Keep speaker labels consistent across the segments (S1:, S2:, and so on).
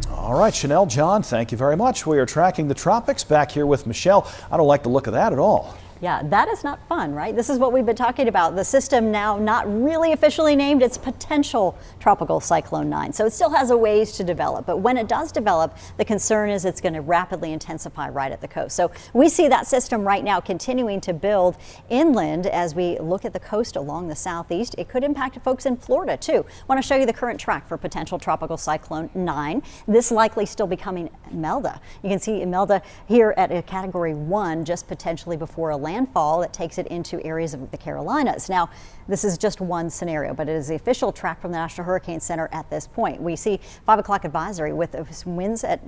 S1: All right, Chanel, John, thank you very much. We are tracking the tropics. Back here with Michelle. I don't like the look of that at all.
S2: Yeah, that is not fun, right? This is what we've been talking about. The system now not really officially named. It's potential tropical cyclone 9. So it still has a ways to develop. But when it does develop, the concern is it's going to rapidly intensify right at the coast. So we see that system right now continuing to build inland as we look at the coast along the southeast. It could impact folks in Florida too. I want to show you the current track for potential tropical cyclone 9. This likely still becoming Imelda. You can see Imelda here at a category 1 just potentially before a landfall that takes it into areas of the Carolinas. Now, this is just one scenario, but it is the official track from the National Hurricane Center at this point. We see 5 o'clock advisory with winds at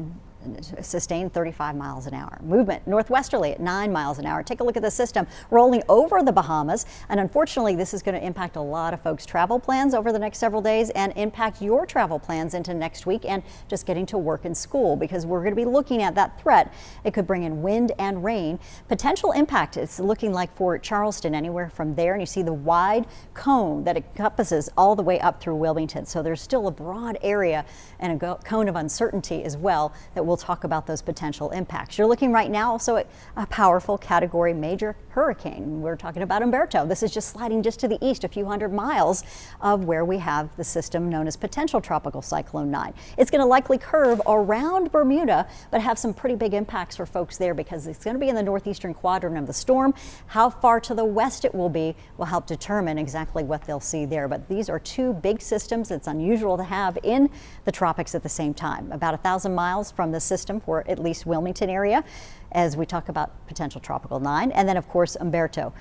S2: sustained 35 miles an hour. Movement northwesterly at 9 miles an hour. Take a look at the system rolling over the Bahamas. And unfortunately, this is going to impact a lot of folks' travel plans over the next several days and impact your travel plans into next week and just getting to work and school, because we're going to be looking at that threat. It could bring in wind and rain. Potential impact, it's looking like for Charleston, anywhere from there. And you see the wide cone that encompasses all the way up through Wilmington. So there's still a broad area and a cone of uncertainty as well that we'll talk about those potential impacts. You're looking right now also at a powerful category major hurricane. We're talking about Humberto. This is just sliding just to the east, a few hundred miles of where we have the system known as potential tropical cyclone 9. It's going to likely curve around Bermuda, but have some pretty big impacts for folks there because it's going to be in the northeastern quadrant of the storm. How far to the west it will be will help determine exactly what they'll see there. But these are two big systems that's unusual to have in the tropics at the same time. About 1,000 miles from the system for at least Wilmington area as we talk about potential tropical 9. And then of course Humberto,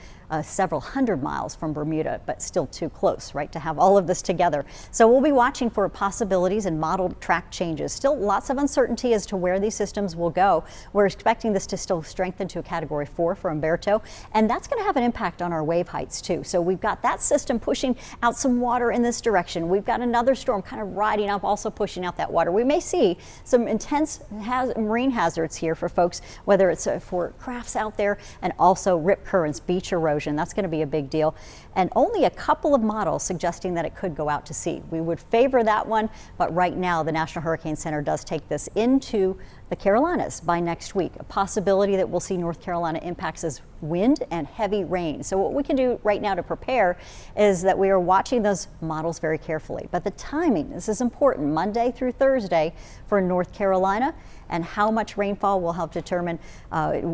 S2: several hundred miles from Bermuda, but still too close, right, to have all of this together. So we'll be watching for possibilities and modeled track changes. Still lots of uncertainty as to where these systems will go. We're expecting this to still strengthen to a category 4 for Humberto, and that's going to have an impact on our wave heights too. So we've got that system pushing out some water in this direction. We've got another storm kind of riding up, also pushing out that water. We may see some intense marine hazards here for folks, whether it's for crafts out there and also rip currents, beach erosion. That's going to be a big deal. And only a couple of models suggesting that it could go out to sea. We would favor that one, but right now the National Hurricane Center does take this into the Carolinas by next week. A possibility that we'll see North Carolina impacts as wind and heavy rain. So what we can do right now to prepare is that we are watching those models very carefully. But the timing, this is important, Monday through Thursday for North Carolina, and how much rainfall will help determine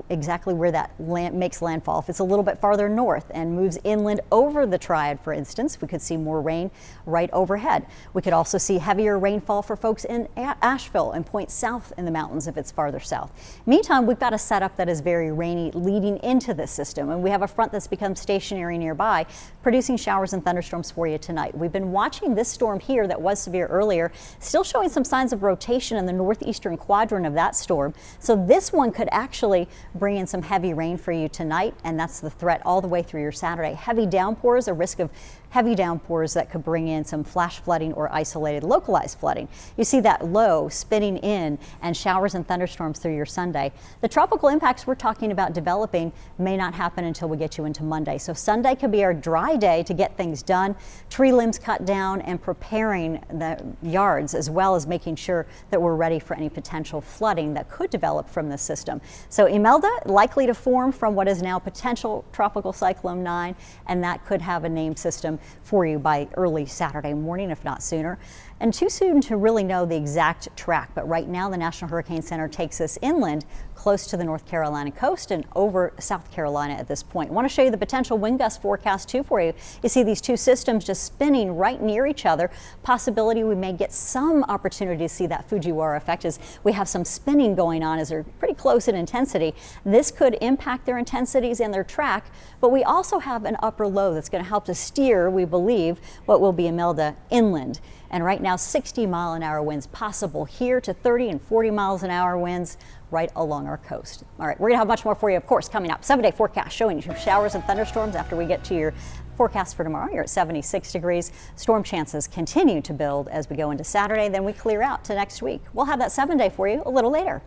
S2: exactly where that makes landfall. If it's a little bit farther north and moves inland over the Triad, for instance, we could see more rain right overhead. We could also see heavier rainfall for folks in Asheville and points south in the mountains if it's farther south. Meantime, we've got a setup that is very rainy leading into this system, and we have a front that's become stationary nearby, producing showers and thunderstorms for you tonight. We've been watching this storm here that was severe earlier, still showing some signs of rotation in the northeastern quadrant of that storm. So this one could actually bring in some heavy rain for you tonight, and that's the threat all the way through your Saturday. Heavy downpours, a risk of heavy downpours that could bring in some flash flooding or isolated localized flooding. You see that low spinning in and showers and thunderstorms through your Sunday. The tropical impacts we're talking about developing may not happen until we get you into Monday. So Sunday could be our dry day to get things done, tree limbs cut down, and preparing the yards, as well as making sure that we're ready for any potential flooding that could develop from this system. So Imelda likely to form from what is now potential tropical cyclone 9, and that could have a named system for you by early Saturday morning, if not sooner. And too soon to really know the exact track, but right now the National Hurricane Center takes us inland close to the North Carolina coast and over South Carolina at this point. I want to show you the potential wind gust forecast too for you. You see these two systems just spinning right near each other. Possibility we may get some opportunity to see that Fujiwara effect as we have some spinning going on as they're pretty close in intensity. This could impact their intensities and their track, but we also have an upper low that's going to help to steer, we believe, what will be Imelda inland. And right now 60-mile-an-hour winds possible here to 30 and 40 miles an hour winds right along our coast. All right, we're gonna have much more for you, of course, coming up. 7-day forecast showing you showers and thunderstorms after we get to your forecast for tomorrow. You're at 76 degrees. Storm chances continue to build as we go into Saturday, then we clear out to next week. We'll have that 7-day for you a little later.